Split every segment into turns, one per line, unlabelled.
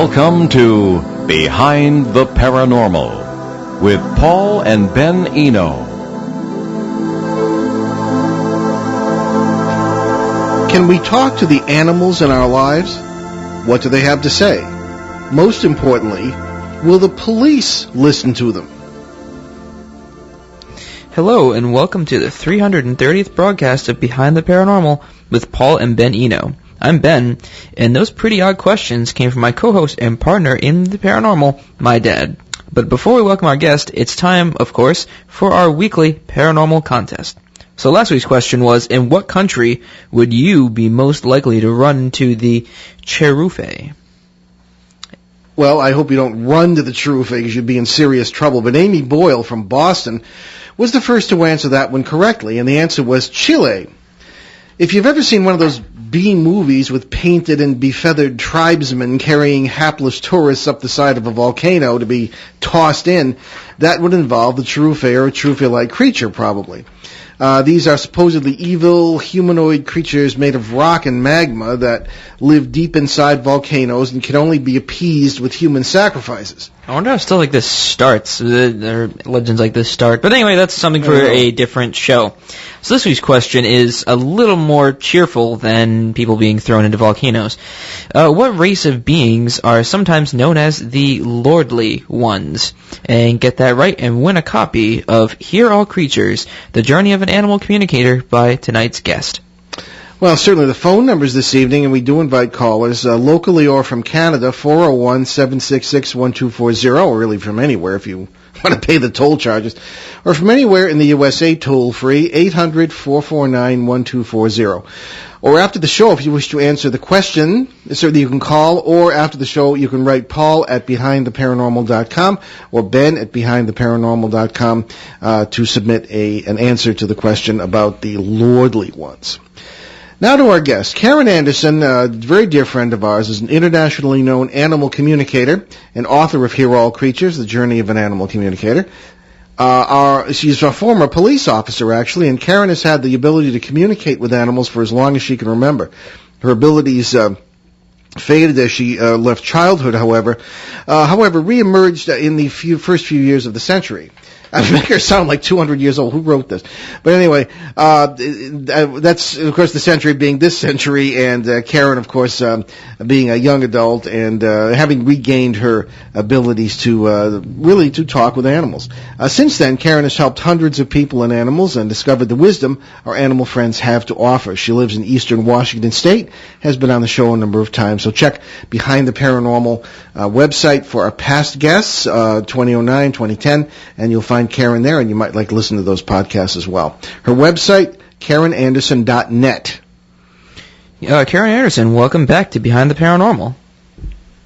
Welcome to Behind the Paranormal with Paul and Ben Eno.
Can we talk to the animals in our lives? What do they have to say? Most importantly, will the police listen to them?
Hello, and welcome to the 330th broadcast of Behind the Paranormal with Paul and Ben Eno. I'm Ben, and those pretty odd questions came from my co-host and partner in the paranormal, my dad. But before we welcome our guest, it's time, of course, for our weekly paranormal contest. So last week's question was, in what country would you be most likely to run into the Cherufe?
Well, I hope you don't run to the Cherufe because you'd be in serious trouble. But Amy Boyle from Boston was the first to answer that one correctly, and the answer was Chile. If you've ever seen one of those B movies with painted and befeathered tribesmen carrying hapless tourists up the side of a volcano to be tossed in, that would involve the Cherufe or a Cherufe-like creature, probably. These are supposedly evil humanoid creatures made of rock and magma that live deep inside volcanoes and can only be appeased with human sacrifices.
I wonder how stuff like this starts, or legends like this start. But anyway, that's something for a different show. So this week's question is a little more cheerful than people being thrown into volcanoes. What race of beings are sometimes known as the lordly ones? And get that right and win a copy of Hear All Creatures, The Journey of an Animal Communicator by tonight's guest.
Well, certainly the phone numbers this evening, and we do invite callers locally or from Canada, 401-766-1240, or really from anywhere if you want to pay the toll charges, or from anywhere in the USA toll-free, 800-449-1240. Or after the show, if you wish to answer the question, certainly you can call, or after the show, you can write Paul at BehindTheParanormal.com or Ben at BehindTheParanormal.com to submit an answer to the question about the lordly ones. Now to our guest. Karen Anderson, a very dear friend of ours, is an internationally known animal communicator and author of Hear All Creatures, The Journey of an Animal Communicator. She's a former police officer, actually, and Karen has had the ability to communicate with animals for as long as she can remember. Her abilities faded as she left childhood, however, reemerged in the first few years of the century. I make her sound like 200 years old. Who wrote this? But anyway, that's, of course, the century being this century, and Karen, of course, being a young adult and having regained her abilities to really to talk with animals. Since then, Karen has helped hundreds of people and animals and discovered the wisdom our animal friends have to offer. She lives in eastern Washington State, has been on the show a number of times. So check Behind the Paranormal website for our past guests, 2009, 2010, and you'll find Karen there, and you might like to listen to those podcasts as well. Her website, KarenAnderson.net.
Karen Anderson, welcome back to Behind the Paranormal.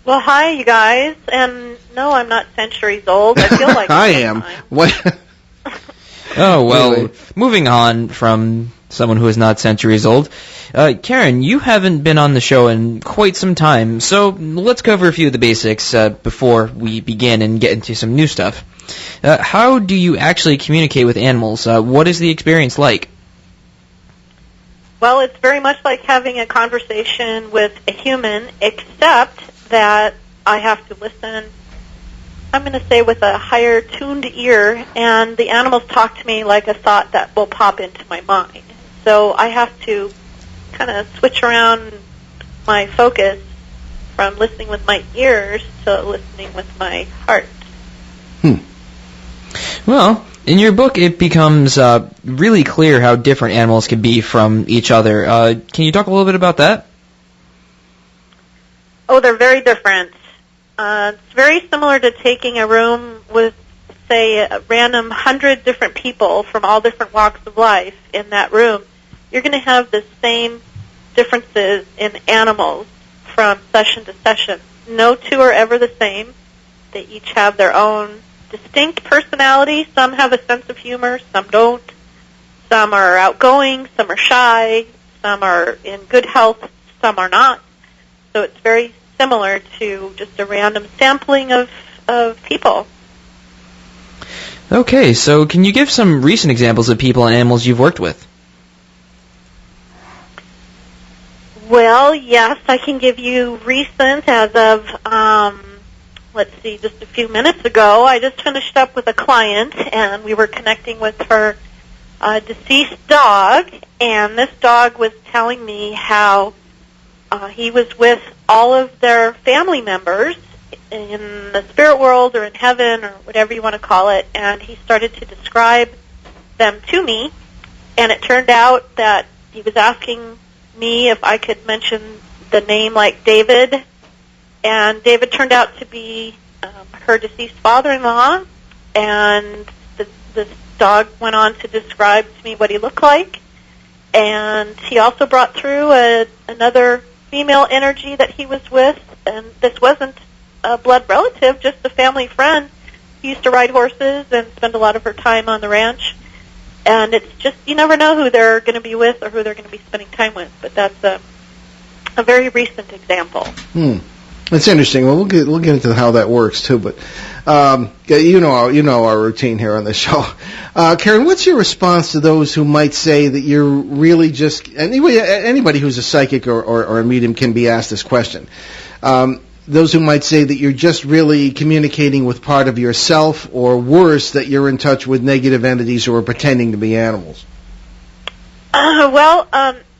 Well, hi, you guys. And no, I'm not centuries old. I feel like
I am. What?
Oh, well, moving on from someone who is not centuries old. Karen, you haven't been on the show in quite some time, so let's cover a few of the basics before we begin and get into some new stuff. How do you actually communicate with animals? What is the experience like?
Well, it's very much like having a conversation with a human, except that I have to listen, I'm going to say, with a higher tuned ear, and the animals talk to me like a thought that will pop into my mind. So I have to kind of switch around my focus from listening with my ears to listening with my heart.
Well, in your book, it becomes really clear how different animals can be from each other. Can you talk a little bit about that?
Oh, they're very different. It's very similar to taking a room with, say, a random 100 different people from all different walks of life in that room. You're going to have the same differences in animals from session to session. No two are ever the same. They each have their own distinct personality. Some have a sense of humor, some don't. Some are outgoing, some are shy, some are in good health, some are not. So it's very similar to just a random sampling of people.
Okay, so can you give some recent examples of people and animals you've worked with?
Well, yes, I can give you recent as of, just a few minutes ago. I just finished up with a client, and we were connecting with her deceased dog, and this dog was telling me how he was with all of their family members in the spirit world or in heaven or whatever you want to call it, and he started to describe them to me, and it turned out that he was asking me if I could mention the name like David, and David turned out to be her deceased father-in-law, and this dog went on to describe to me what he looked like, and he also brought through another female energy that he was with, and this wasn't a blood relative, just a family friend. He used to ride horses and spend a lot of her time on the ranch. And it's just, you never know who they're going to be with or who they're going to be spending time with. But that's a very recent example.
That's interesting. Well, we'll get into how that works too. But you know our routine here on the show. Karen, what's your response to those who might say that you're really just anybody who's a psychic or a medium can be asked this question? Those who might say that you're just really communicating with part of yourself, or worse, that you're in touch with negative entities who are pretending to be animals?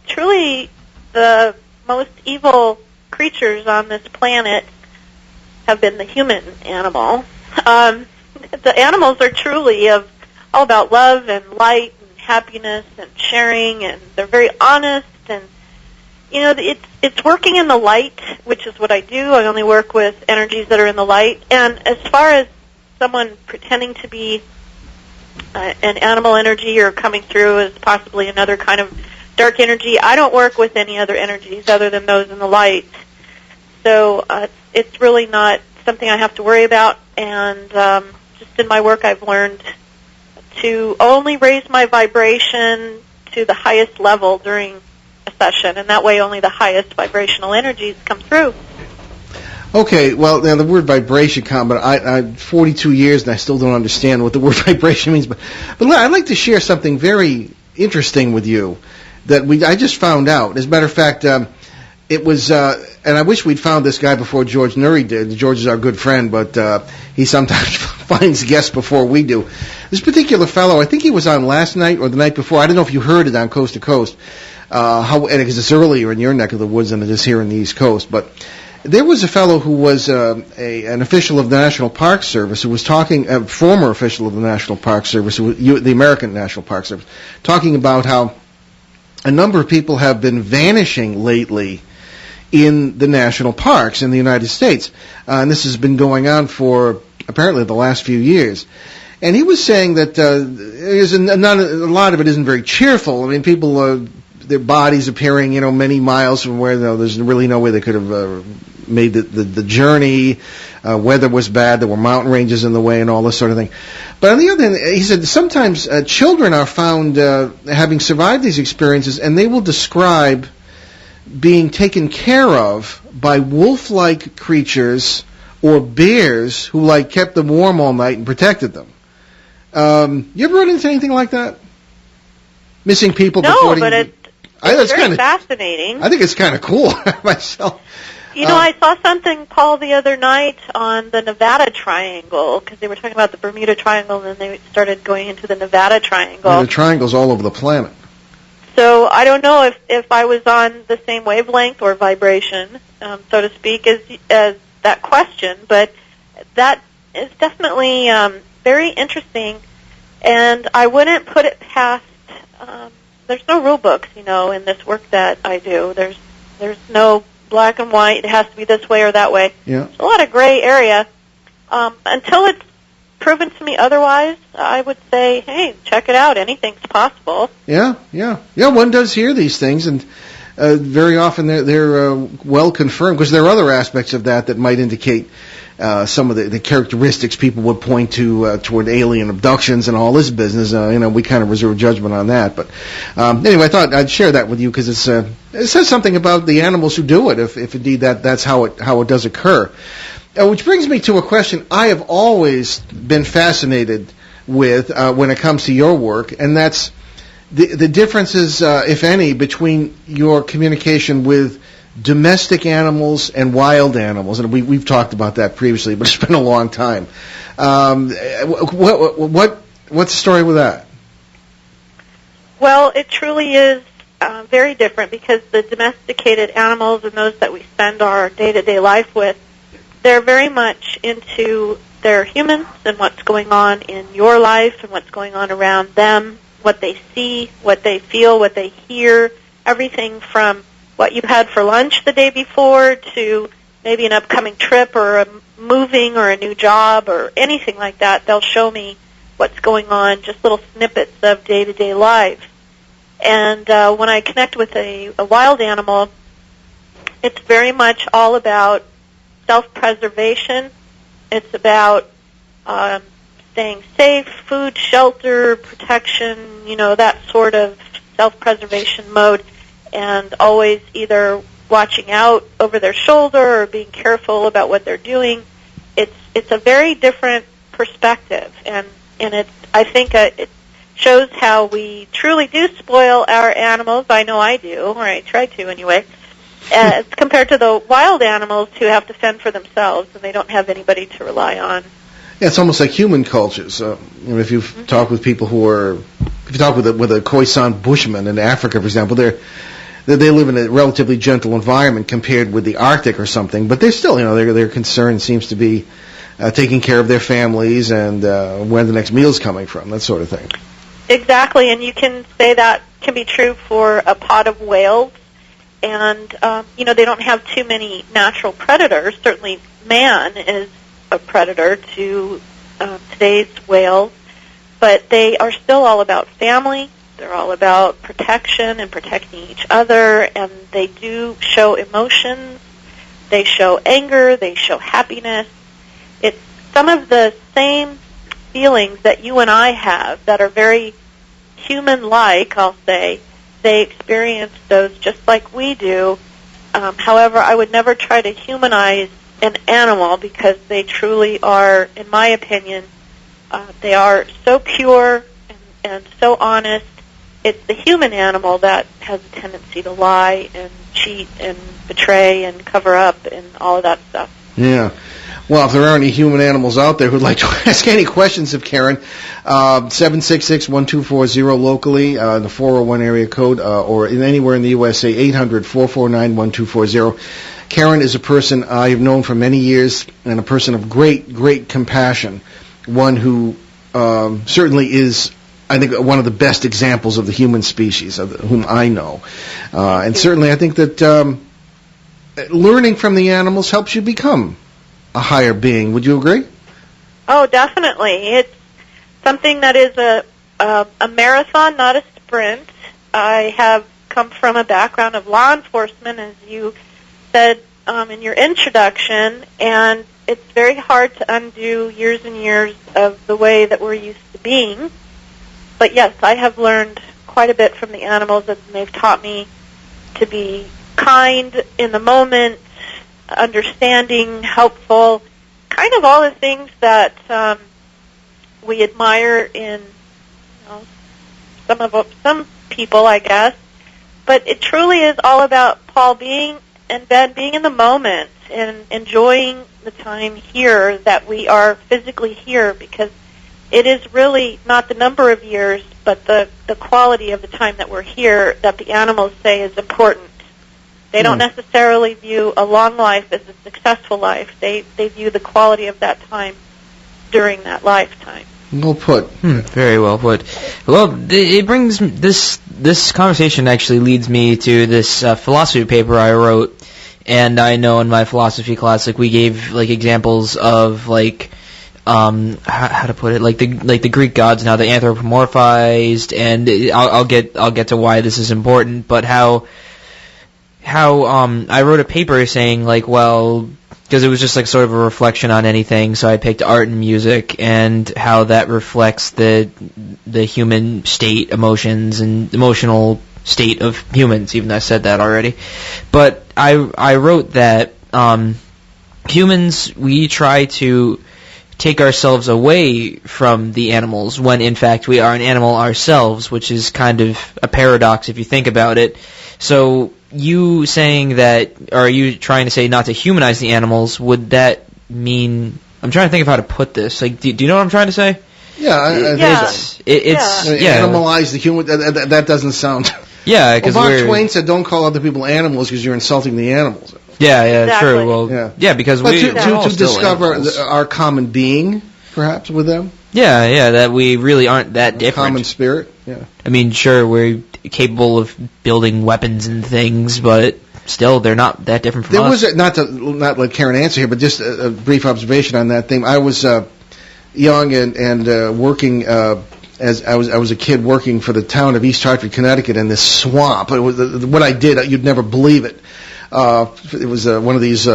Truly, the most evil creatures on this planet have been the human animal. The animals are truly all about love and light and happiness and sharing, and they're very honest, and it's working in the light, which is what I do. I only work with energies that are in the light. And as far as someone pretending to be an animal energy or coming through as possibly another kind of dark energy, I don't work with any other energies other than those in the light. So it's really not something I have to worry about. And just in my work, I've learned to only raise my vibration to the highest level during a session, and that way only the highest vibrational energies come through.
Okay, well, now the word vibration, but I'm 42 years and I still don't understand what the word vibration means. But I'd like to share something very interesting with you that I just found out. As a matter of fact, it was, and I wish we'd found this guy before George Nuri did. George is our good friend, but he sometimes finds guests before we do. This particular fellow, I think he was on last night or the night before. I don't know if you heard it on Coast to Coast. Because it's earlier in your neck of the woods than it is here in the East Coast. But there was a fellow who was an official of the National Park Service who was talking, a former official of the National Park Service, the American National Park Service, talking about how a number of people have been vanishing lately in the national parks in the United States. And this has been going on for apparently the last few years. And he was saying that a lot of it isn't very cheerful. I mean, people... their bodies appearing, many miles from where there's really no way they could have made the journey. Weather was bad. There were mountain ranges in the way and all this sort of thing. But on the other hand, he said sometimes children are found having survived these experiences, and they will describe being taken care of by wolf-like creatures or bears who kept them warm all night and protected them. You ever run into anything like that? Missing people?
No, but it's very fascinating.
I think it's kind of cool myself.
I saw something, Paul, the other night on the Nevada Triangle, because they were talking about the Bermuda Triangle, and then they started going into the Nevada Triangle.
And the triangle's all over the planet.
So I don't know if I was on the same wavelength or vibration, so to speak, as that question, but that is definitely very interesting, and I wouldn't put it past... there's no rule books, in this work that I do. There's no black and white. It has to be this way or that way.
Yeah.
There's a lot of gray area. Until it's proven to me otherwise, I would say, hey, check it out. Anything's possible.
Yeah. One does hear these things, and very often they're well confirmed, because there are other aspects of that might indicate some of the characteristics people would point to toward alien abductions and all this business. We kind of reserve judgment on that. But anyway, I thought I'd share that with you because it says something about the animals who do it, if indeed that's how it does occur. Which brings me to a question I have always been fascinated with when it comes to your work, and that's the differences, if any, between your communication with domestic animals and wild animals, and we've talked about that previously, but it's been a long time. What's the story with that?
Well, it truly is very different because the domesticated animals and those that we spend our day-to-day life with, they're very much into their humans and what's going on in your life and what's going on around them, what they see, what they feel, what they hear, everything from what you had for lunch the day before to maybe an upcoming trip or a moving or a new job or anything like that. They'll show me what's going on, just little snippets of day-to-day life. And when I connect with a wild animal, it's very much all about self-preservation. It's about staying safe, food, shelter, protection, that sort of self-preservation mode, and always either watching out over their shoulder or being careful about what they're doing. It's a very different perspective, and I think it shows how we truly do spoil our animals. I know I do, or I try to anyway, as compared to the wild animals who have to fend for themselves and they don't have anybody to rely on.
Yeah, it's almost like human cultures. If you talk with people if you talk with a Khoisan Bushman in Africa, for example, they live in a relatively gentle environment compared with the Arctic or something, but they're still, their concern seems to be taking care of their families and where the next meal's coming from, that sort of thing.
Exactly, and you can say that can be true for a pod of whales, and they don't have too many natural predators. Certainly, man is a predator to today's whales, but they are still all about family. They're all about protection and protecting each other, and they do show emotions. They show anger. They show happiness. It's some of the same feelings that you and I have that are very human-like, I'll say. They experience those just like we do. However, I would never try to humanize an animal because they truly are, in my opinion, they are so pure and so honest. It's the human animal that has a tendency to lie and cheat and betray and cover up and all of that stuff.
Yeah. Well, if there are any human animals out there who'd like to ask any questions of Karen, 766-1240 locally in the 401 area code, or anywhere in the USA, 800-449-1240. Karen is a person I have known for many years and a person of great, great compassion, one who certainly is, I think, one of the best examples of the human species, whom I know. And certainly I think that learning from the animals helps you become a higher being. Would you agree?
Oh, definitely. It's something that is a marathon, not a sprint. I have come from a background of law enforcement, as you said in your introduction, and it's very hard to undo years and years of the way that we're used to being. But yes, I have learned quite a bit from the animals, and they've taught me to be kind in the moment, understanding, helpful, kind of all the things that we admire in some people, I guess. But it truly is all about Paul being and Ben being in the moment and enjoying the time here, that we are physically here, because it is really not the number of years, but the quality of the time that we're here that the animals say is important. They don't necessarily view a long life as a successful life. They view the quality of that time during that lifetime.
Well put.
Very well put. Well, it brings this conversation actually leads me to this philosophy paper I wrote, and I know in my philosophy class, we gave examples of how to put it, like the Greek gods and how they anthropomorphized, and I'll get to why this is important, but how I wrote a paper saying because it was just sort of a reflection on anything, so I picked art and music and how that reflects the human state, emotions, and emotional state of humans, even though I said that already. But I wrote that humans, we try to take ourselves away from the animals when in fact we are an animal ourselves, which is kind of a paradox if you think about it. So you saying that, or are you trying to say not to humanize the animals, would that mean, I'm trying to think of how to put this. Like, do you know what I'm trying to say?
Yeah, I think so. Animalize the human, that doesn't sound...
Yeah, because
Mark Twain said, "Don't call other people animals because you're insulting the animals."
Yeah,
Exactly.
true. Well, because
but
we're all
to
still
discover
animals.
our common being, perhaps with them.
Yeah, that we really aren't that different.
Common spirit. Yeah.
I mean, sure, we're capable of building weapons and things, but still, they're not that different from us.
There was not let Karen answer here, but just a brief observation on that thing. I was young and working. As I was a kid working for the town of East Hartford, Connecticut, in this swamp. It was what I did. You'd never believe it. It was one of these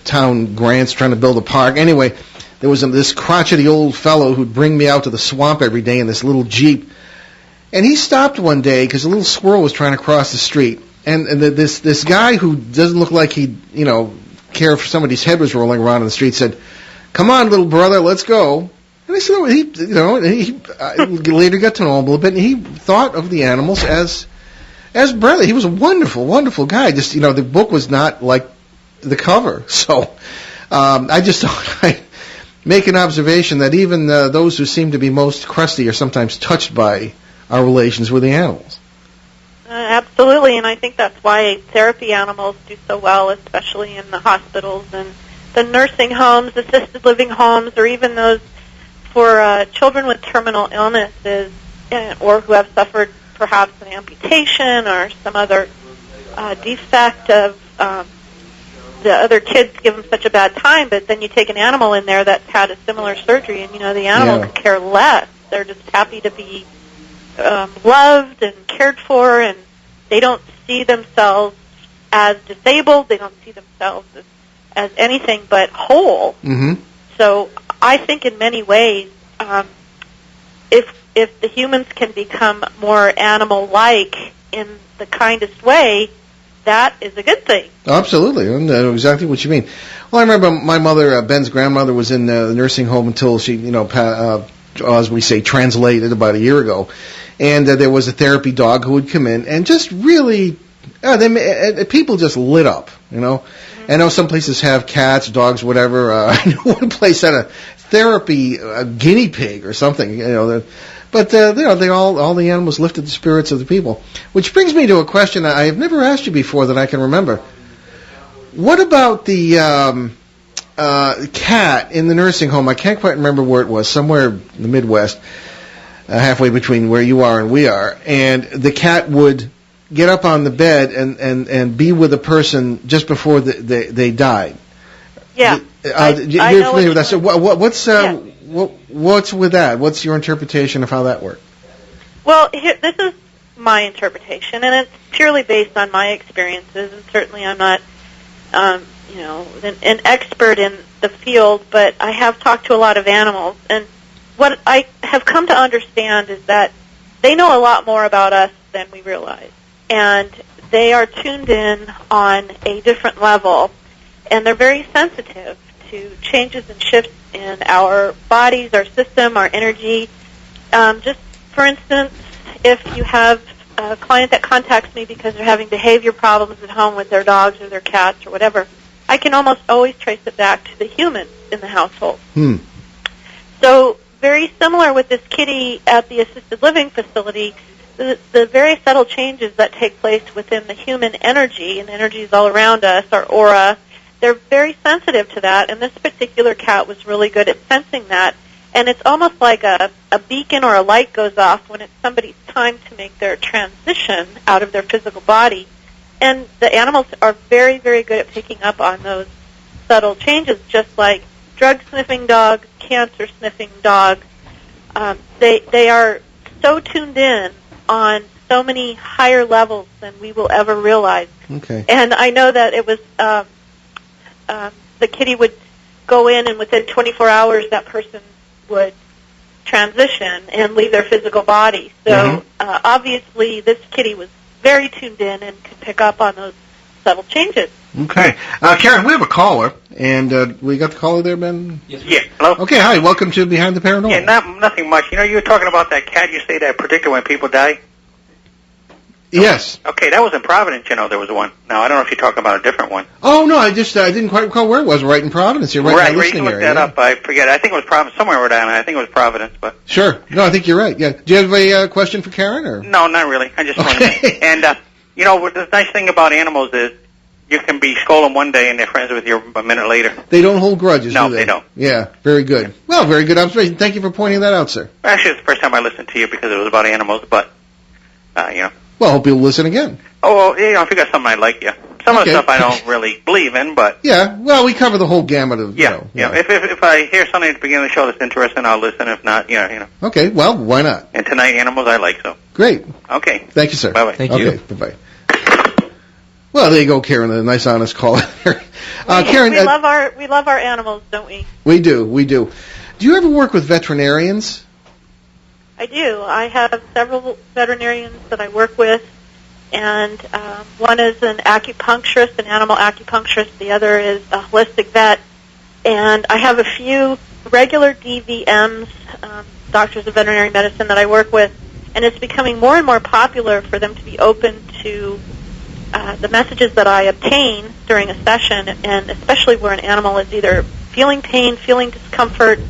town grants trying to build a park. Anyway, there was this crotchety old fellow who'd bring me out to the swamp every day in this little Jeep. And he stopped one day because a little squirrel was trying to cross the street. And this guy who doesn't look like he'd care if somebody's head was rolling around in the street said, "Come on, little brother, let's go." And I said, I later got to know him a little bit, and he thought of the animals as brother. He was a wonderful, wonderful guy. Just, the book was not like the cover. So, I just thought I'd make an observation that even those who seem to be most crusty are sometimes touched by our relations with the animals.
Absolutely, and I think that's why therapy animals do so well, especially in the hospitals and the nursing homes, assisted living homes, or even those for children with terminal illnesses or who have suffered perhaps an amputation or some other defect of the other kids give them such a bad time, but then you take an animal in there that's had a similar surgery, and the animal could care less. They're just happy to be loved and cared for, and they don't see themselves as disabled. They don't see themselves as anything but whole.
Mm-hmm.
So I think in many ways, if the humans can become more animal-like in the kindest way, that is a good thing.
Absolutely, I know exactly what you mean. Well, I remember my mother, Ben's grandmother, was in the nursing home until she, as we say, translated about a year ago. And there was a therapy dog who would come in and just really, people just lit up, Mm-hmm. I know some places have cats, dogs, whatever. I know one place had a therapy guinea pig or something, But all the animals lifted the spirits of the people. Which brings me to a question I have never asked you before that I can remember. What about the cat in the nursing home? I can't quite remember where it was, somewhere in the Midwest, halfway between where you are and we are. And the cat would get up on the bed and be with a person just before they died.
Yeah.
You're familiar with that. So what's with that? What's your interpretation of how that worked?
Well, this is my interpretation, and it's purely based on my experiences, and certainly I'm not, an expert in the field, but I have talked to a lot of animals, and what I have come to understand is that they know a lot more about us than we realize, and they are tuned in on a different level, and they're very sensitive to changes and shifts in our bodies, our system, our energy. Just for instance, if you have a client that contacts me because they're having behavior problems at home with their dogs or their cats or whatever, I can almost always trace it back to the humans in the household. So very similar with this kitty at the assisted living facility, the very subtle changes that take place within the human energy, and energy is all around us, our aura, they're very sensitive to that, and this particular cat was really good at sensing that. And it's almost like a beacon or a light goes off when it's somebody's time to make their transition out of their physical body. And the animals are very, very good at picking up on those subtle changes, just like drug-sniffing dogs, cancer-sniffing dogs. They are so tuned in on so many higher levels than we will ever realize.
Okay.
And I know that it was the kitty would go in, and within 24 hours that person would transition and leave their physical body. So obviously this kitty was very tuned in and could pick up on those subtle changes.
Okay. Karen, we have a caller, and we got the caller there, Ben?
Yes. Yeah. Hello?
Okay, hi. Welcome to Behind the Paranormal.
Yeah, nothing much. You know, you were talking about that cat you say that predicted when people die?
Yes.
Okay, that was in Providence, you know, there was one. Now, I don't know if you're talking about a different one.
Oh, no, I didn't quite recall where it was. Right in Providence. You're right in the listening
you can look
area.
that up. I forget. I think it was Providence, somewhere in Rhode Island. I think it was Providence, but...
Sure. No, I think you're right. Yeah. Do you have a question for Karen? Or?
No, not really. I just wanted to... And, you know, the nice thing about animals is you can be scolding one day and they're friends with you a minute later.
They don't hold grudges,
no,
do they?
they don't.
Yeah, very good. Well, very good observation. Thank you for pointing that out, sir.
Actually, it's the first time I listened to you because it was about animals, but, you know...
Well, I hope you'll listen again.
Oh, well, you know, if you got something I like, yeah. Some of the stuff I don't really believe in, but...
Yeah, well, we cover the whole gamut of,
Yeah. If I hear something at the beginning of the show that's interesting, I'll listen. If not, you know.
Okay, well, why not?
And tonight, animals I like, so...
Great.
Okay.
Thank you, sir.
Bye-bye.
Thank you.
Okay, bye-bye. Well, there you go, Karen, a nice, honest caller. Karen,
we love our animals, don't we?
We do. Do you ever work with veterinarians?
I do. I have several veterinarians that I work with, and one is an acupuncturist, an animal acupuncturist. The other is a holistic vet. And I have a few regular DVMs, doctors of veterinary medicine, that I work with, and it's becoming more and more popular for them to be open to the messages that I obtain during a session, and especially where an animal is either feeling pain, feeling discomfort.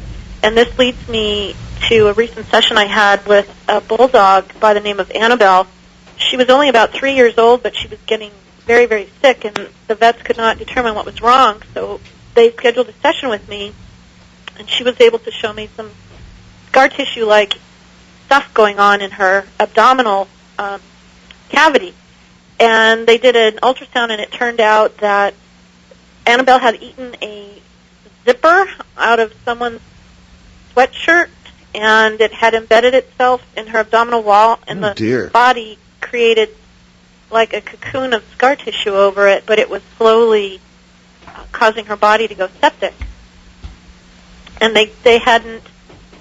And this leads me to a recent session I had with a bulldog by the name of Annabelle. She was only about 3 years old, but she was getting very, very sick, and the vets could not determine what was wrong. So they scheduled a session with me, and she was able to show me some scar tissue-like stuff going on in her abdominal cavity. And they did an ultrasound, and it turned out that Annabelle had eaten a zipper out of someone's sweatshirt, and it had embedded itself in her abdominal wall, and the body created like a cocoon of scar tissue over it, but it was slowly causing her body to go septic. And they hadn't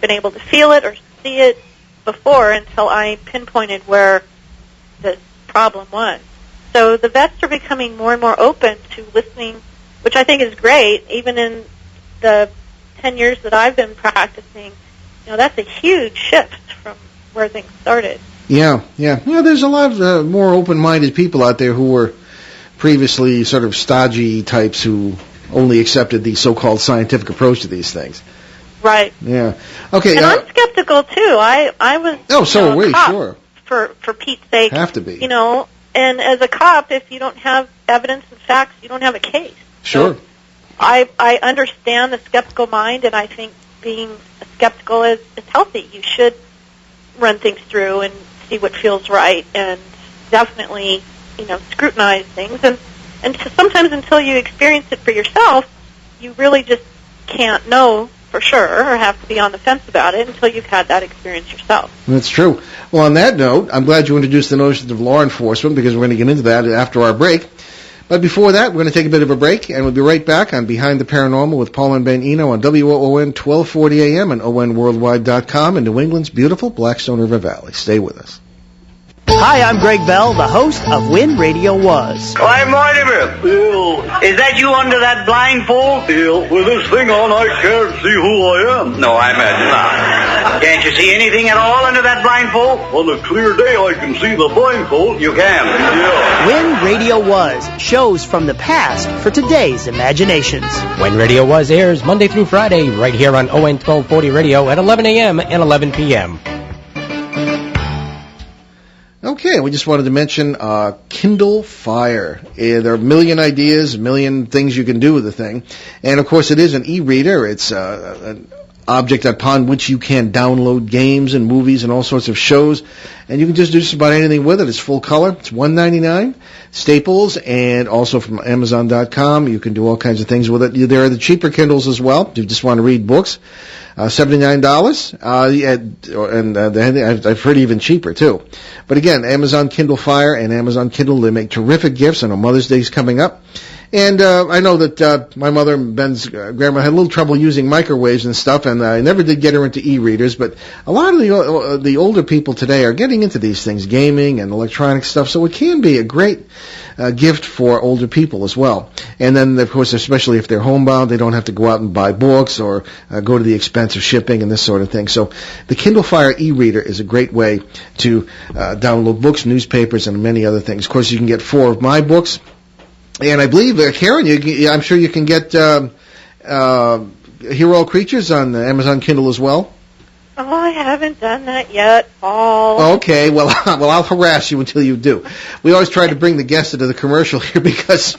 been able to feel it or see it before until I pinpointed where the problem was. So the vets are becoming more and more open to listening, which I think is great. Even in the 10 years that I've been practicing, you know, that's a huge shift from where things started.
Yeah. Well, there's a lot of more open-minded people out there who were previously sort of stodgy types who only accepted the so-called scientific approach to these things.
Right.
Yeah. Okay.
And I'm skeptical too. I was.
Oh, so are we.
Cop,
sure.
For Pete's sake.
Have to be.
You know, and as a cop, if you don't have evidence and facts, you don't have a case.
Sure.
So I understand the skeptical mind, and I think being skeptical is healthy. You should run things through and see what feels right, and definitely, you know, scrutinize things. And sometimes until you experience it for yourself, you really just can't know for sure, or have to be on the fence about it until you've had that experience yourself.
That's true. Well, on that note, I'm glad you introduced the notion of law enforcement, because we're going to get into that after our break. But before that, we're going to take a bit of a break, and we'll be right back on Behind the Paranormal with Paul and Ben Eno on WOON 1240 AM and ONWorldwide.com in New England's beautiful Blackstone River Valley. Stay with us.
Hi, I'm Greg Bell, the host of When Radio Was.
I'm Mortimer.
Bill.
Is that you under that blindfold?
Bill, with this thing on, I can't see who I am.
No, I imagine not. Can't you see anything at all under that blindfold?
On a clear day, I can see the blindfold.
You can?
Yeah.
When Radio Was, shows from the past for today's imaginations.
When Radio Was airs Monday through Friday, right here on ON 1240 Radio at 11 a.m. and 11 p.m.
Okay, we just wanted to mention Kindle Fire. There are a million ideas, a million things you can do with the thing. And, of course, it is an e-reader. It's an object upon which you can download games and movies and all sorts of shows. And you can just do just about anything with it. It's full color. It's $1.99. Staples, and also from Amazon.com. You can do all kinds of things with it. There are the cheaper Kindles as well, if you just want to read books. $79, and I've heard even cheaper too. But again, Amazon Kindle Fire and Amazon Kindle, they make terrific gifts. I know Mother's Day is coming up, And I know that my mother, Ben's grandma, had a little trouble using microwaves and stuff, and I never did get her into e-readers. But a lot of the older people today are getting into these things, gaming and electronic stuff. So it can be a great gift for older people as well. And then, of course, especially if they're homebound, they don't have to go out and buy books or go to the expense of shipping and this sort of thing. So the Kindle Fire e-reader is a great way to download books, newspapers, and many other things. Of course, you can get 4 of my books. And I believe, Karen, I'm sure you can get Hero Creatures on Amazon Kindle as well.
Oh, I haven't done that yet, Paul.
Okay, well, I'll harass you until you do. We always try to bring the guests into the commercial here because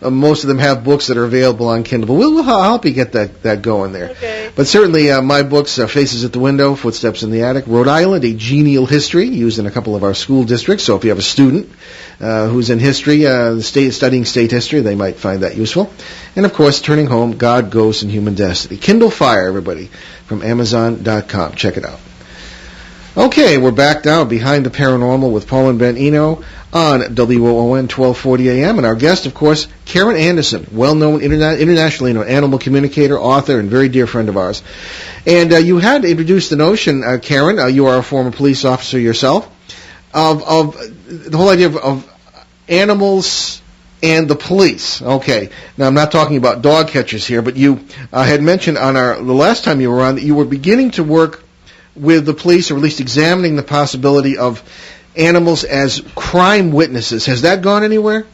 most of them have books that are available on Kindle. But we'll help you get that going there.
Okay.
But certainly my books, Faces at the Window, Footsteps in the Attic, Rhode Island, A Genial History, used in a couple of our school districts. So if you have a student who's in history, studying state history, they might find that useful. And, of course, Turning Home, God, Ghosts, and Human Destiny. Kindle Fire, everybody, from Amazon.com. Check it out. Okay, we're back now behind the paranormal with Paul and Ben Eno on WOON 1240 AM. And our guest, of course, Karen Anderson, well-known, internationally known animal communicator, author, and very dear friend of ours. And you had introduced the notion, Karen, you are a former police officer yourself, of the whole idea of animals and the police. Okay, now I'm not talking about dog catchers here, but you had mentioned on the last time you were on that you were beginning to work with the police, or at least examining the possibility of animals as crime witnesses. Has that gone anywhere?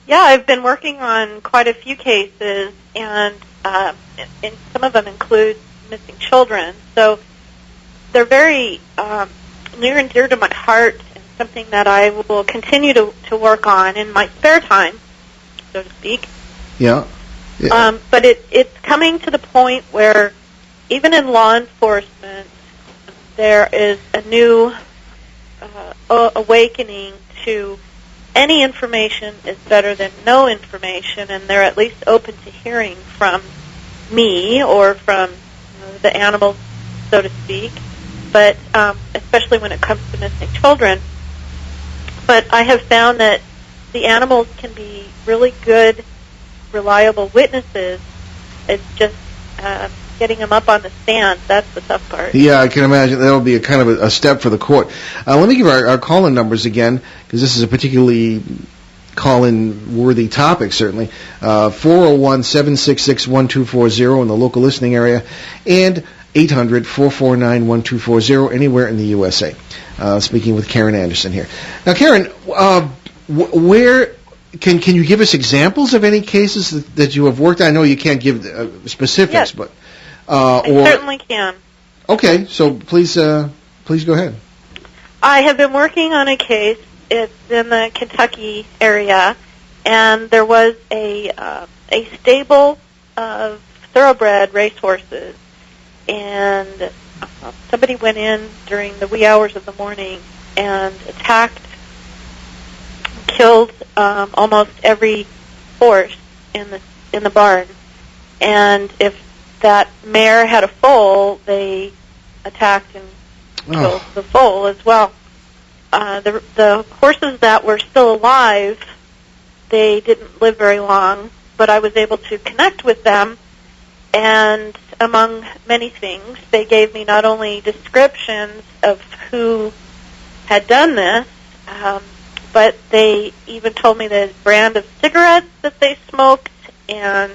Yeah, I've been working on quite a few cases, and some of them include missing children. So they're very near and dear to my heart, and something that I will continue to work on in my spare time, so to speak.
Yeah.
But it's coming to the point where even in law enforcement, there is a new awakening to any information is better than no information, and they're at least open to hearing from me or from the animals, so to speak, but especially when it comes to missing children. But I have found that the animals can be really good, reliable witnesses. It's just getting them up on the stand. That's the tough part.
Yeah, I can imagine that'll be a kind of a step for the court. Let me give our call-in numbers again, because this is a particularly call-in worthy topic, certainly. 401-766-1240 in the local listening area, and 800-449-1240 anywhere in the USA. Speaking with Karen Anderson here. Now, Karen, where can you give us examples of any cases that you have worked on? I know you can't give specifics,
yes.
But
I certainly can.
Okay, so please go ahead.
I have been working on a case. It's in the Kentucky area, and there was a stable of thoroughbred racehorses, and somebody went in during the wee hours of the morning and attacked, killed almost every horse in the barn, and if that mare had a foal, they attacked and killed the foal as well. The horses that were still alive, they didn't live very long, but I was able to connect with them, and among many things, they gave me not only descriptions of who had done this, but they even told me the brand of cigarettes that they smoked and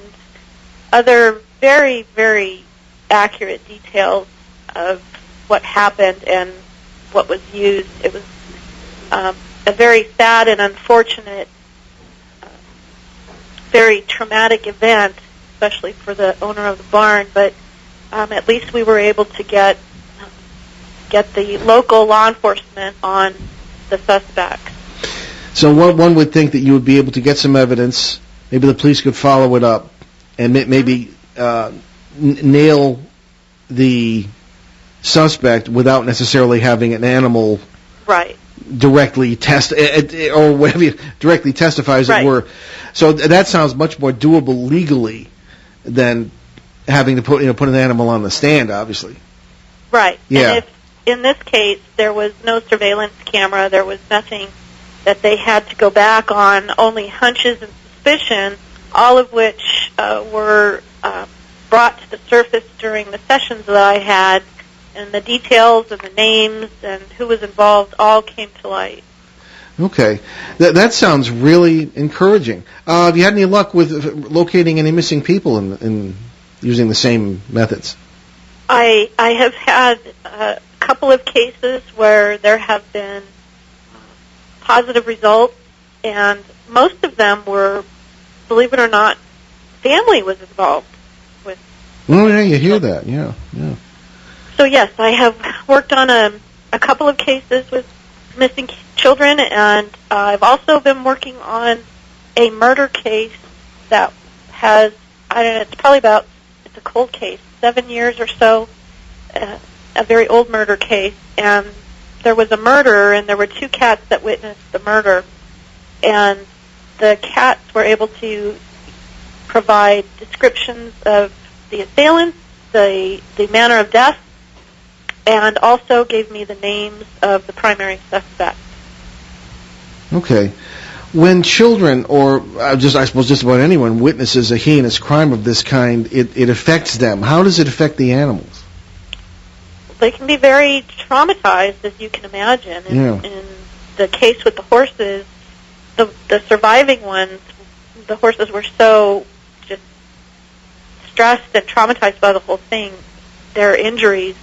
other very, very accurate details of what happened and what was used. It was a very sad and unfortunate, very traumatic event, especially for the owner of the barn, but at least we were able to get the local law enforcement on the suspects.
So one would think that you would be able to get some evidence, maybe the police could follow it up, and maybe nail the suspect without necessarily having an animal
right
directly or whatever directly testify, as it were. So that sounds much more doable legally than having to put an animal on the stand, obviously.
Right.
Yeah.
And if in this case there was no surveillance camera, there was nothing that they had to go back on, only hunches and suspicion, all of which were brought to the surface during the sessions that I had, and the details and the names and who was involved all came to light.
Okay. That sounds really encouraging. Have you had any luck with locating any missing people in using the same methods?
I have had a couple of cases where there have been positive results, and most of them were, believe it or not, family was involved with.
Oh, yeah, you hear that, yeah.
So, yes, I have worked on a couple of cases with missing children, and I've also been working on a murder case that has, I don't know, it's a cold case, 7 years or so, a very old murder case, and there was a murder, and there were 2 cats that witnessed the murder, and the cats were able to provide descriptions of the assailants, the manner of death, and also gave me the names of the primary suspects.
Okay. When children, or I suppose just about anyone, witnesses a heinous crime of this kind, it affects them. How does it affect the animals?
They can be very traumatized, as you can imagine. In the case with the horses, the surviving ones, the horses were so just stressed and traumatized by the whole thing. Their injuries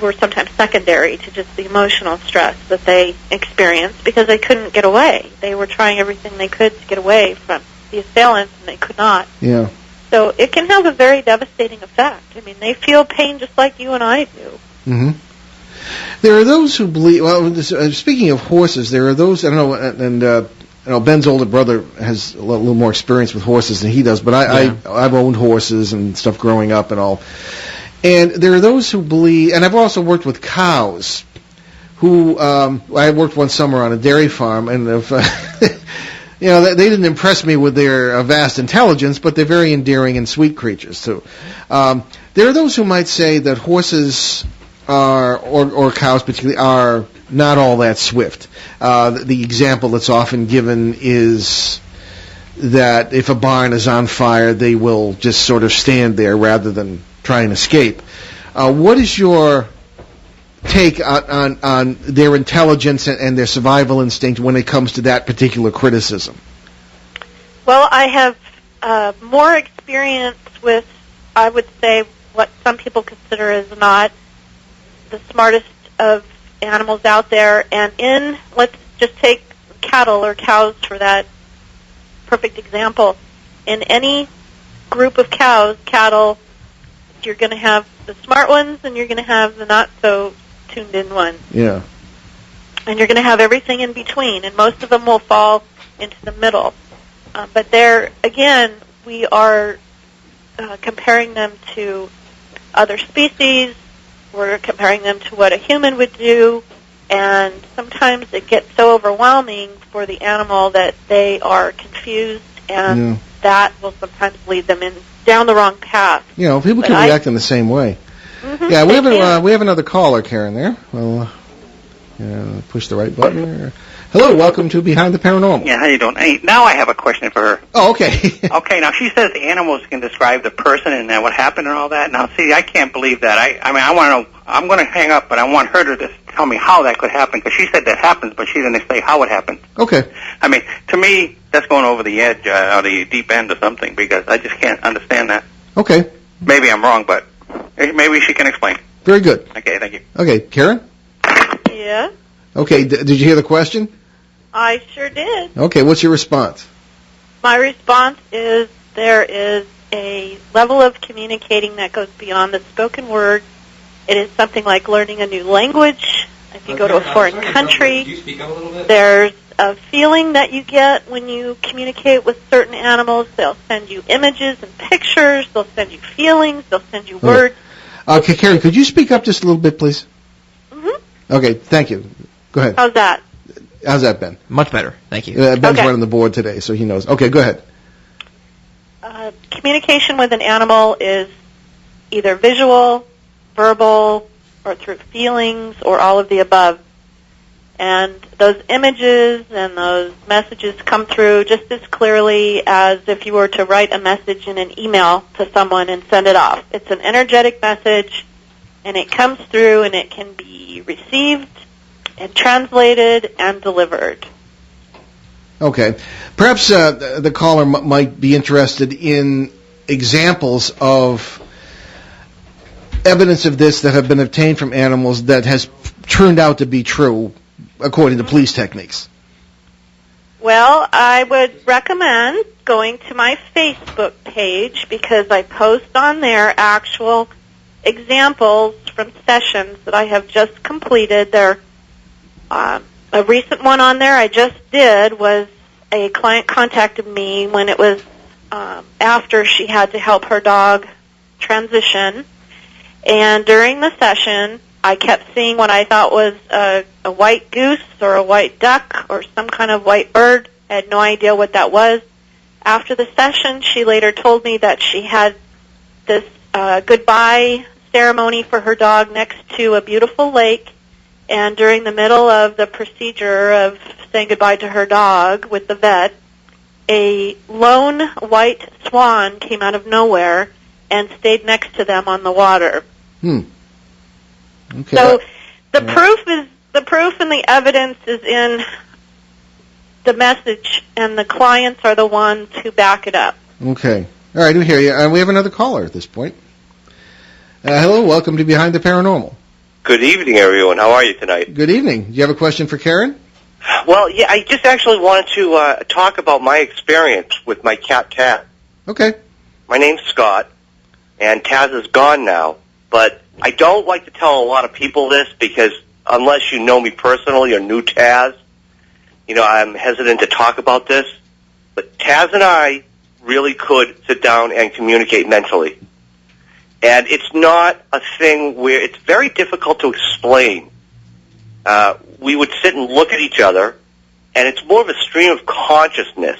were sometimes secondary to just the emotional stress that they experienced because they couldn't get away. They were trying everything they could to get away from the assailants, and they could not.
Yeah.
So it can have a very devastating effect. I mean, they feel pain just like you and I do.
Mm-hmm. There are those who believe. Well, speaking of horses, there are those. I don't know, and Ben's older brother has a little more experience with horses than he does. But I've owned horses and stuff growing up and all. And there are those who believe, and I've also worked with cows, who I worked one summer on a dairy farm, and they didn't impress me with their vast intelligence, but they're very endearing and sweet creatures too. There are those who might say that horses are, or cows particularly, are not all that swift. The example that's often given is that if a barn is on fire, they will just sort of stand there rather than try and escape. What is your take on their intelligence and their survival instinct when it comes to that particular criticism?
Well, I have more experience with, I would say, what some people consider as not the smartest of animals out there. And let's just take cattle or cows for that perfect example. In any group of cattle, you're going to have the smart ones and you're going to have the not so tuned in ones.
Yeah.
And you're going to have everything in between, and most of them will fall into the middle. But there, again, we are comparing them to other species. We're comparing them to what a human would do, and sometimes it gets so overwhelming for the animal that they are confused, and that will sometimes lead them down the wrong path.
People can react in the same way.
Mm-hmm,
yeah, we have another caller, Karen, there. Well, push the right button there. Hello, welcome to Behind the Paranormal.
Yeah, how you doing? Hey, now I have a question for her.
Oh, okay.
Okay, now she says the animals can describe the person and what happened and all that. Now, see, I can't believe that. I mean, I want to know. I'm going to hang up, but I want her to just tell me how that could happen, because she said that happens, but she didn't say how it happened.
Okay.
I mean, to me, that's going over the edge, or the deep end or something, because I just can't understand that.
Okay.
Maybe I'm wrong, but maybe she can explain.
Very good.
Okay, thank you.
Okay, Karen?
Yeah?
Okay, did you hear the question?
I sure did.
Okay, what's your response?
My response is there is a level of communicating that goes beyond the spoken word. It is something like learning a new language. If you go to a foreign country, there's a feeling that you get when you communicate with certain animals. They'll send you images and pictures. They'll send you feelings. They'll send you words.
Okay, Karen, could you speak up just a little bit, please?
Mm-hmm.
Okay, thank you. Go ahead.
How's that?
How's that, Ben?
Much better. Thank you.
Ben's running the board today, so he knows. Okay, go ahead.
Communication with an animal is either visual, verbal, or through feelings, or all of the above. And those images and those messages come through just as clearly as if you were to write a message in an email to someone and send it off. It's an energetic message, and it comes through, and it can be received and translated and delivered.
Okay. Perhaps the caller might be interested in examples of evidence of this that have been obtained from animals that has turned out to be true according to police techniques.
Well, I would recommend going to my Facebook page because I post on there actual examples from sessions that I have just completed. There, a recent one on there I just did was a client contacted me when it was after she had to help her dog transition. And during the session, I kept seeing what I thought was a white goose or a white duck or some kind of white bird. I had no idea what that was. After the session, she later told me that she had this goodbye ceremony for her dog next to a beautiful lake. And during the middle of the procedure of saying goodbye to her dog with the vet, a lone white swan came out of nowhere and stayed next to them on the water.
Okay.
So the proof and the evidence is in the message, and the clients are the ones who back it up.
Okay. All right, I do hear you. We have another caller at this point. Hello, welcome to Behind the Paranormal.
Good evening, everyone. How are you tonight?
Good evening. Do you have a question for Karen?
Well, yeah, I just actually wanted to talk about my experience with my cat, Taz.
Okay.
My name's Scott, and Taz is gone now, but I don't like to tell a lot of people this because unless you know me personally or knew Taz, you know, I'm hesitant to talk about this. But Taz and I really could sit down and communicate mentally. And it's not a thing where it's very difficult to explain. We would sit and look at each other, and it's more of a stream of consciousness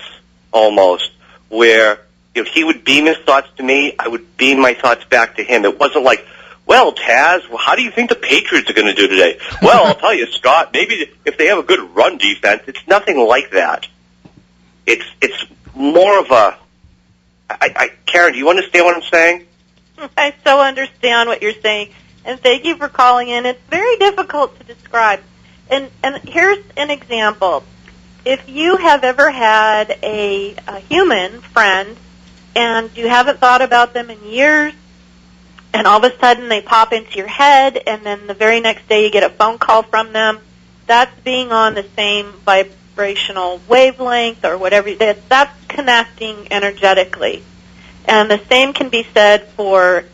almost, where if he would beam his thoughts to me, I would beam my thoughts back to him. It wasn't like, well, Taz, how do you think the Patriots are going to do today? Well, I'll tell you, Scott, maybe if they have a good run defense. It's nothing like that. It's more of a... Karen, do you understand what I'm saying?
I so understand what you're saying, and thank you for calling in. It's very difficult to describe. And here's an example. If you have ever had a human friend and you haven't thought about them in years, and all of a sudden they pop into your head, and then the very next day you get a phone call from them, that's being on the same vibrational wavelength or whatever. That's connecting energetically. And the same can be said for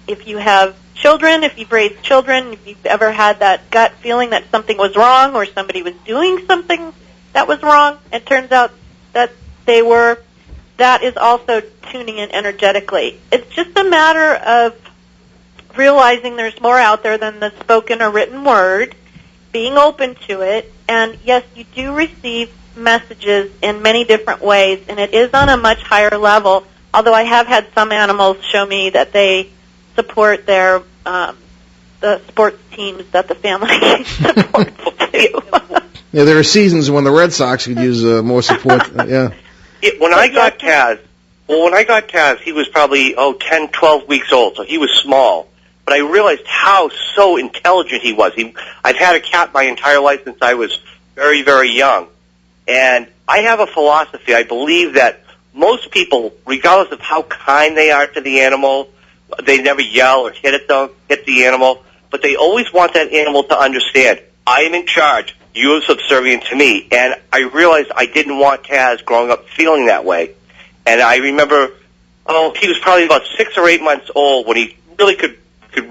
if you have children, if you've raised children, if you've ever had that gut feeling that something was wrong or somebody was doing something that was wrong, it turns out that they were, that is also tuning in energetically. It's just a matter of realizing there's more out there than the spoken or written word, being open to it, and yes, you do receive messages in many different ways, and it is on a much higher level, although I have had some animals show me that they support their the sports teams that the family supports too.
Yeah, there are seasons when the Red Sox could use more support. Yeah.
When I got Taz, he was probably 10, 12 weeks old, so he was small. But I realized how so intelligent he was. I've had a cat my entire life since I was very, very young. And I have a philosophy. I believe that most people, regardless of how kind they are to the animal, they never yell or hit the animal, but they always want that animal to understand, I am in charge. You are subservient to me. And I realized I didn't want Taz growing up feeling that way. And I remember, he was probably about 6 or 8 months old when he really could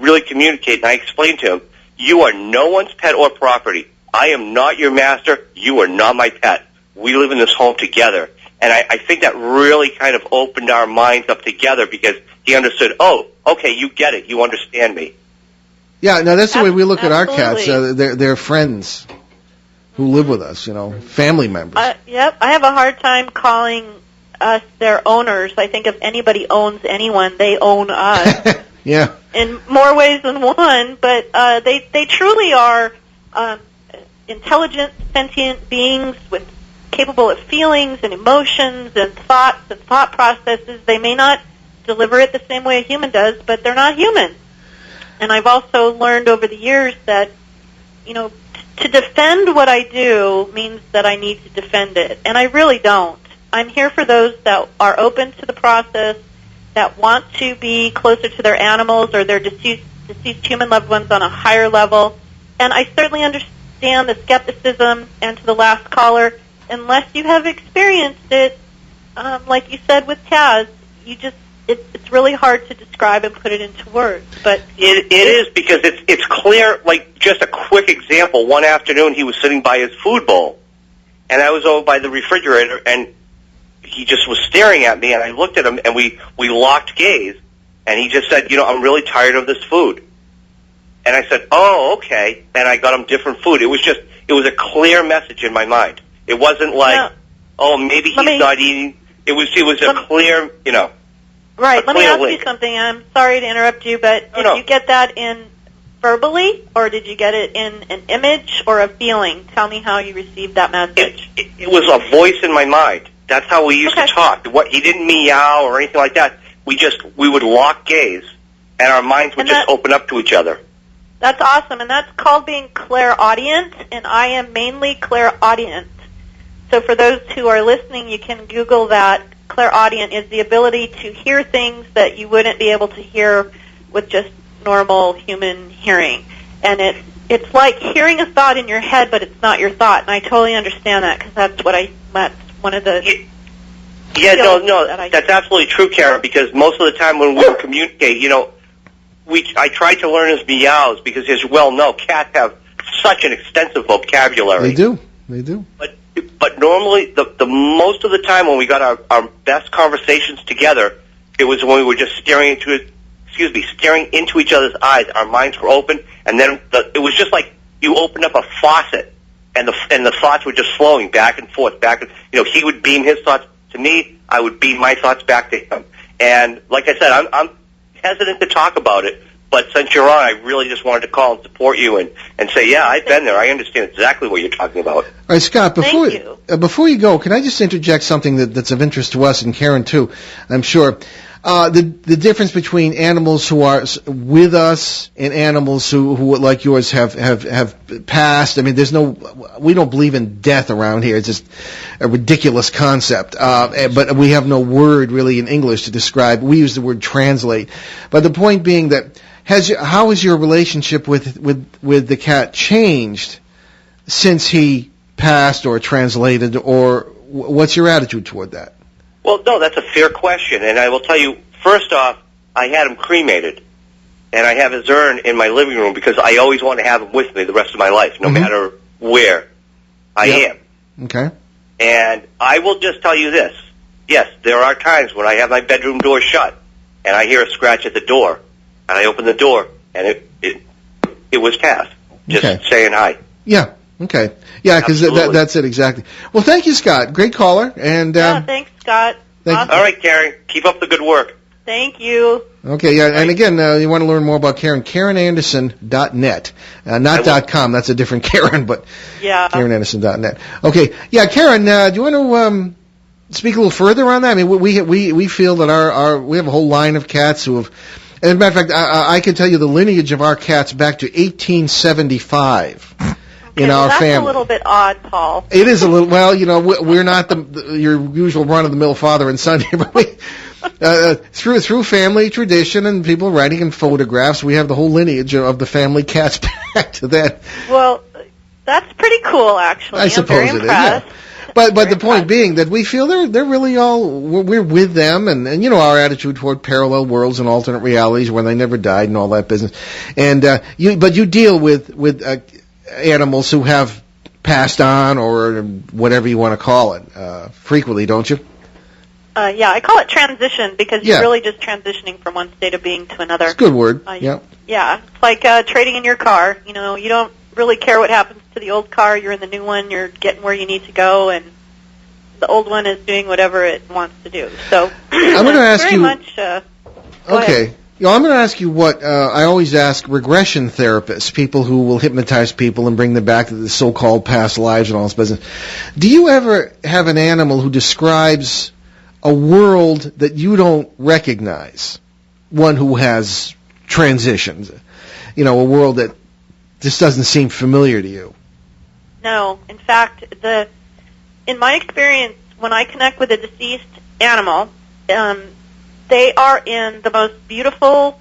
really communicate. And I explained to him, you are no one's pet or property. I am not your master. You are not my pet. We live in this home together. And I think that really kind of opened our minds up together because he understood, okay, you get it. You understand me.
Yeah, now that's the way we look at our cats. They're friends who live with us, family members.
Yep, I have a hard time calling us their owners. I think if anybody owns anyone, they own us.
Yeah.
In more ways than one, but they truly are intelligent, sentient beings capable of feelings and emotions and thoughts and thought processes. They may not deliver it the same way a human does, but they're not human. And I've also learned over the years that, to defend what I do means that I need to defend it. And I really don't. I'm here for those that are open to the process, that want to be closer to their animals or their deceased human loved ones on a higher level. And I certainly understand the skepticism, and to the last caller, unless you have experienced it, like you said with Taz, it's really hard to describe and put it into words. But
it is, because it's clear. Like, just a quick example. One afternoon, he was sitting by his food bowl, and I was over by the refrigerator, and he just was staring at me, and I looked at him, and we locked gaze, and he just said, I'm really tired of this food. And I said, oh, okay, and I got him different food. It was a clear message in my mind. It wasn't like, oh, maybe he's not eating. It was a clear,
Right. Let me ask you something. I'm sorry to interrupt you, but did you get that in verbally, or did you get it in an image or a feeling? Tell me how you received that message.
It was a voice in my mind. That's how we used to talk. He didn't meow or anything like that. We would lock gaze, and our minds would just open up to each other.
That's awesome, and that's called being clairaudient, and I am mainly clairaudient. So for those who are listening, you can Google that. Clairaudient is the ability to hear things that you wouldn't be able to hear with just normal human hearing. And it's like hearing a thought in your head, but it's not your thought. And I totally understand that, because that's one of the...
Yeah, no, that's absolutely true, Karen, because most of the time when we communicate, I try to learn his meows, because, as you well know, cats have such an extensive vocabulary.
They do.
But normally, the most of the time when we got our best conversations together, it was when we were just staring into each other's eyes. Our minds were open, and then it was just like you opened up a faucet, and the thoughts were just flowing back and forth, he would beam his thoughts to me, I would beam my thoughts back to him. And like I said, I'm hesitant to talk about it, but since you're on, I really just wanted to call and support you and say, yeah, I've been there. I understand exactly what you're talking about.
All right, Scott, before you go, can I just interject something that's of interest to us and Karen, too, I'm sure. The difference between animals who are with us and animals who like yours, have passed. I mean, we don't believe in death around here. It's just a ridiculous concept. But we have no word really in English to describe. We use the word translate. But the point being that, how has your relationship with the cat changed since he passed or translated, or what's your attitude toward that?
Well, no, that's a fair question, and I will tell you, first off, I had him cremated, and I have his urn in my living room because I always want to have him with me the rest of my life, no matter where I am.
Okay.
And I will just tell you this. Yes, there are times when I have my bedroom door shut, and I hear a scratch at the door, and I open the door, and it was Taz, just saying hi.
Yeah. Okay. Yeah, because that's it exactly. Well, thank you, Scott. Great caller. And
thanks, Scott. Awesome.
All right, Karen. Keep up the good work.
Thank you.
Okay, yeah, and again, you want to learn more about Karen, KarenAnderson.net. Not .com, that's a different Karen, but KarenAnderson.net. Okay, yeah, Karen, do you want to speak a little further on that? I mean, we feel that we have a whole line of cats who have, as a matter of fact, I can tell you the lineage of our cats back to 1875. In our family.
That's a little bit odd, Paul.
It is a little. Well, we're not your usual run-of-the-mill father and son here, but we through family tradition and people writing in photographs, we have the whole lineage of the family cats back to that.
Well, that's pretty cool, actually.
I suppose
I'm very
it is. Yeah. But the point being that we feel they're really we're with them, and our attitude toward parallel worlds and alternate realities when they never died and all that business, and you deal with animals who have passed on, or whatever you want to call it, frequently, don't you?
Yeah, I call it transition, because you're really just transitioning from one state of being to another.
It's a good word. Yeah,
it's like trading in your car. You don't really care what happens to the old car. You're in the new one. You're getting where you need to go, and the old one is doing whatever it wants to do. So
I'm going to ask you.
Much,
okay. I'm going to ask you what I always ask regression therapists, people who will hypnotize people and bring them back to the so-called past lives and all this business. Do you ever have an animal who describes a world that you don't recognize? One who has transitions, a world that just doesn't seem familiar to you.
No. In fact, in my experience, when I connect with a deceased animal, they are in the most beautiful,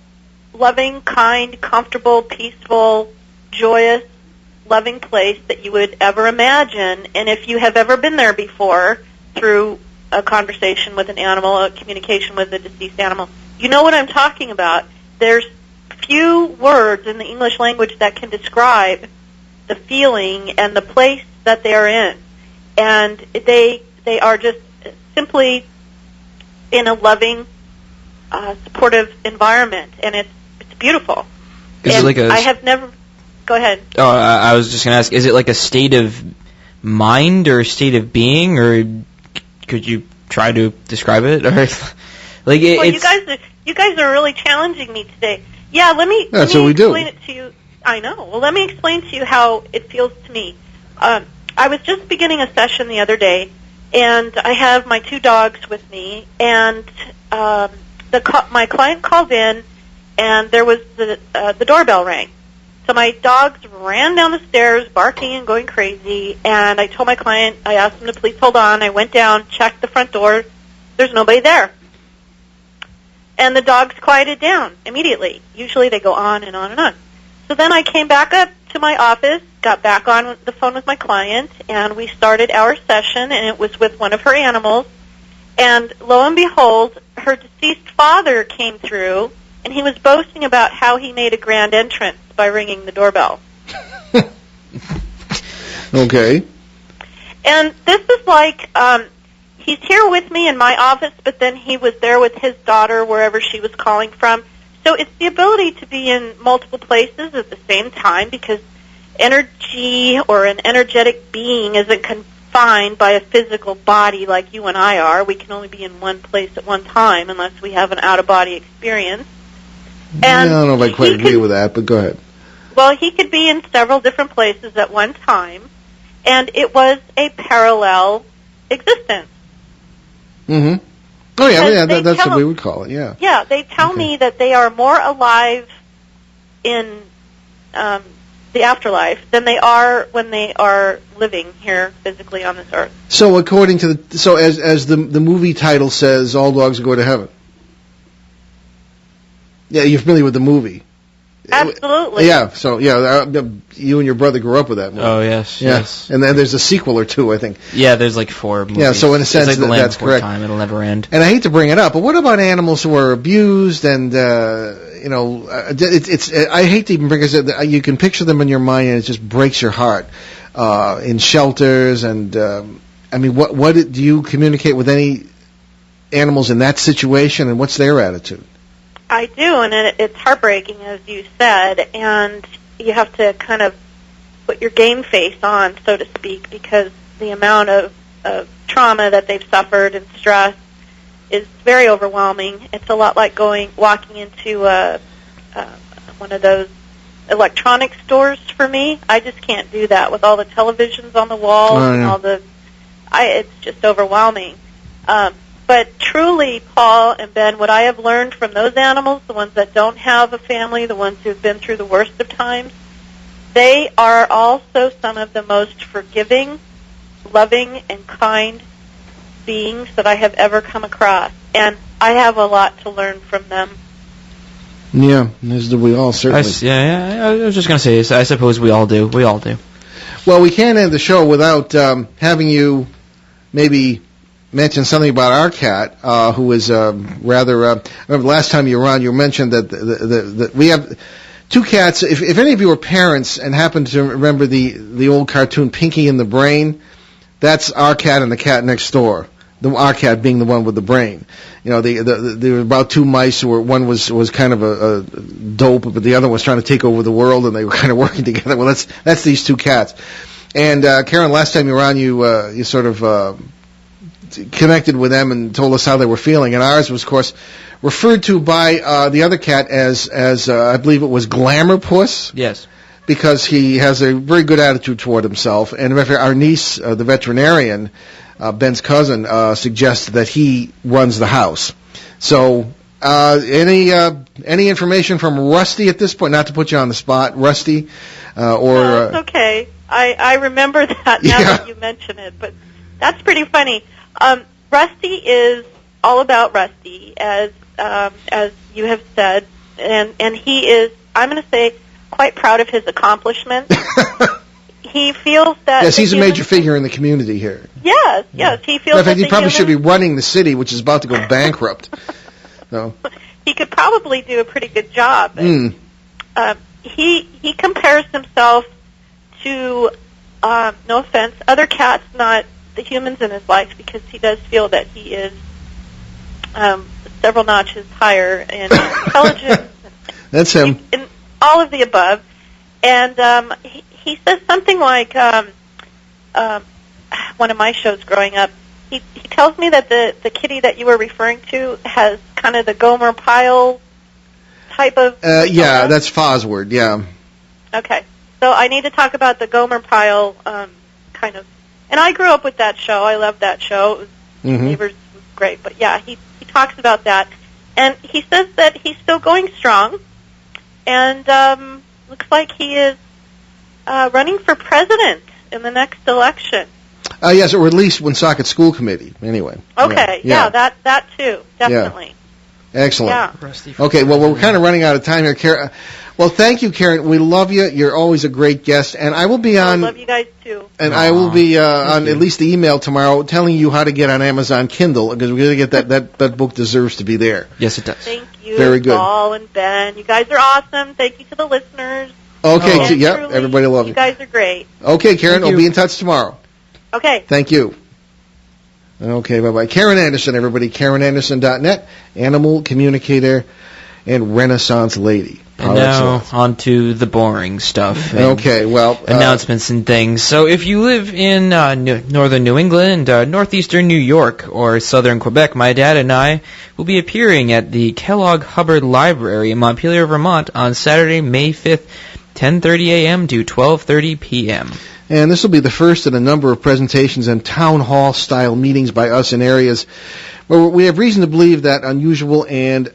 loving, kind, comfortable, peaceful, joyous, loving place that you would ever imagine. And if you have ever been there before through a conversation with an animal, a communication with a deceased animal, you know what I'm talking about. There's few words in the English language that can describe the feeling and the place that they are in. And they are just simply in a loving, supportive environment, and it's beautiful.
Is it like
I have never... Go ahead.
Oh, I was just going to ask, is it like a state of mind or a state of being, or could you try to describe it? Or like
you guys are really challenging me today. Yeah, let me explain it to you. I know. Well, let me explain to you how it feels to me. I was just beginning a session the other day, and I have my 2 dogs with me, and my client called in, and there was the doorbell rang. So my dogs ran down the stairs, barking and going crazy, and I told my client, I asked him to please hold on. I went down, checked the front door. There's nobody there. And the dogs quieted down immediately. Usually they go on and on and on. So then I came back up to my office, got back on the phone with my client, and we started our session, and it was with one of her animals. And lo and behold, her deceased father came through, and he was boasting about how he made a grand entrance by ringing the doorbell.
Okay.
And this is like, he's here with me in my office, but then he was there with his daughter wherever she was calling from. So it's the ability to be in multiple places at the same time, because energy or an energetic being isn't confined by a physical body like you and I are. We can only be in one place at one time unless we have an out-of-body experience. And
I don't know if I quite agree with that, but go ahead.
Well, he could be in several different places at one time, and it was a parallel existence.
Mm-hmm. Oh, yeah, that's what we would call it, yeah.
Yeah, they tell me that they are more alive in the afterlife than they are when they are living here physically on this earth.
So according to as the movie title says, all dogs go to heaven. Yeah, you're familiar with the movie.
Absolutely.
Yeah, so, you and your brother grew up with that movie.
Oh, yes,
yeah.
yes.
And then there's a sequel or 2, I think.
Yeah, there's like 4 movies.
Yeah, so in a sense,
it's like
that's correct.
Time. It'll never end.
And I hate to bring it up, but what about animals who are abused and, I hate to even bring it, you can picture them in your mind and it just breaks your heart, in shelters and, what do you communicate with any animals in that situation, and what's their attitude?
I do, and it's heartbreaking, as you said, and you have to kind of put your game face on, so to speak, because the amount of trauma that they've suffered and stress is very overwhelming. It's a lot like walking into one of those electronic stores for me. I just can't do that with all the televisions on the walls and all it's just overwhelming. But truly, Paul and Ben, what I have learned from those animals, the ones that don't have a family, the ones who have been through the worst of times, they are also some of the most forgiving, loving, and kind beings that I have ever come across. And I have a lot to learn from them.
Yeah, as do we all, certainly.
I was just going to say, I suppose we all do. We all do.
Well, we can't end the show without having you maybe mention something about our cat, who is rather... remember the last time you were on, you mentioned that we have 2 cats. If any of you are parents and happen to remember the old cartoon Pinky and the Brain, that's our cat and the cat next door. Our cat being the one with the brain. There were about 2 mice who one was kind of a dope, but the other was trying to take over the world, and they were kind of working together. Well, that's these 2 cats. And Karen, last time you were on, you sort of connected with them and told us how they were feeling. And ours was, of course, referred to by the other cat as I believe it was Glamour Puss.
Yes.
Because he has a very good attitude toward himself. And our niece, the veterinarian, Ben's cousin, suggests that he runs the house. So, any information from Rusty at this point? Not to put you on the spot, Rusty, or
it's okay. I remember that now that you mention it, but that's pretty funny. Rusty is all about Rusty, as you have said, and he is, I'm going to say, quite proud of his accomplishments. He feels that...
Yes, he's a major figure in the community here.
Yes, he feels that
he probably should be running the city, which is about to go bankrupt. So.
He could probably do a pretty good job. He compares himself to, no offense, other cats, not the humans in his life, because he does feel that he is several notches higher in intelligence.
That's him.
In all of the above. And he says something like, one of my shows growing up, he tells me that the kitty that you were referring to has kind of the Gomer Pyle type of...
yeah, that's Fosword, yeah.
Okay. So I need to talk about the Gomer Pyle kind of... And I grew up with that show. I loved that show. It was, Neighbors was great. But yeah, he talks about that. And he says that he's still going strong. And looks like he is running for president in the next election.
Yes, or at least Woonsocket School Committee, anyway.
Okay, yeah, that too, definitely.
Yeah. Excellent.
Yeah.
Okay, well, we're kind of running out of time here, Karen. Well, thank you, Karen. We love you. You're always a great guest. And I will be on...
I love you guys, too.
And I will be on at least the email tomorrow telling you how to get on Amazon Kindle, because we're going to get that book deserves to be there.
Yes, it does.
Thank you,
Very good.
Paul and Ben. You guys are awesome. Thank you to the listeners.
Okay,
truly,
everybody love you.
You guys are great.
Okay, Karen, we'll be in touch tomorrow.
Okay.
Thank you. Okay, bye-bye. Karen Anderson, everybody. KarenAnderson.net, animal communicator and Renaissance lady.
And now on to the boring stuff.
Okay, well...
announcements and things. So if you live in northern New England, northeastern New York, or southern Quebec, my dad and I will be appearing at the Kellogg Hubbard Library in Montpelier, Vermont on Saturday, May 5th, 10:30 a.m. to 12:30 p.m.
And this will be the first in a number of presentations and town hall-style meetings by us in areas where we have reason to believe that unusual and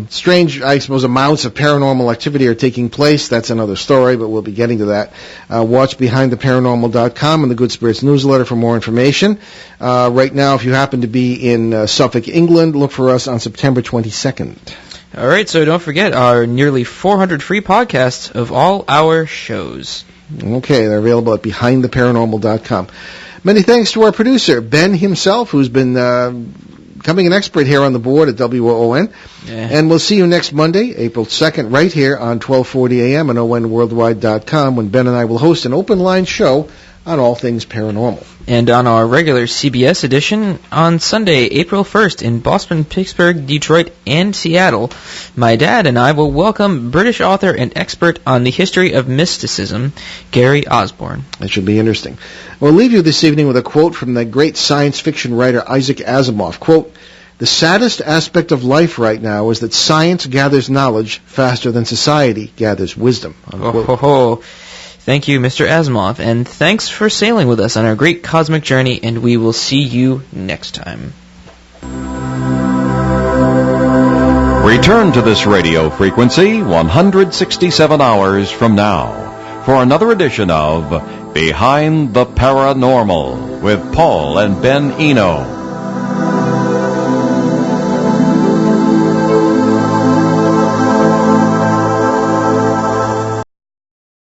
strange, I suppose, amounts of paranormal activity are taking place. That's another story, but we'll be getting to that. Watch BehindTheParanormal.com and the Good Spirits newsletter for more information. Right now, if you happen to be in Suffolk, England, look for us on September 22nd.
All right, so don't forget our nearly 400 free podcasts of all our shows.
Okay, they're available at BehindTheParanormal.com. Many thanks to our producer, Ben himself, who's been becoming an expert here on the board at WOON. Yeah. And we'll see you next Monday, April 2nd, right here on 1240 a.m. and ONWorldwide.com, when Ben and I will host an open-line show on all things paranormal.
And on our regular CBS edition on Sunday, April 1st, in Boston, Pittsburgh, Detroit, and Seattle, my dad and I will welcome British author and expert on the history of mysticism, Gary Osborne.
That should be interesting. We'll leave you this evening with a quote from the great science fiction writer Isaac Asimov. Quote, "The saddest aspect of life right now is that science gathers knowledge faster than society gathers wisdom."
Unquote. Thank you, Mr. Asimov, and thanks for sailing with us on our great cosmic journey, and we will see you next time.
Return to this radio frequency 167 hours from now for another edition of Behind the Paranormal with Paul and Ben Eno.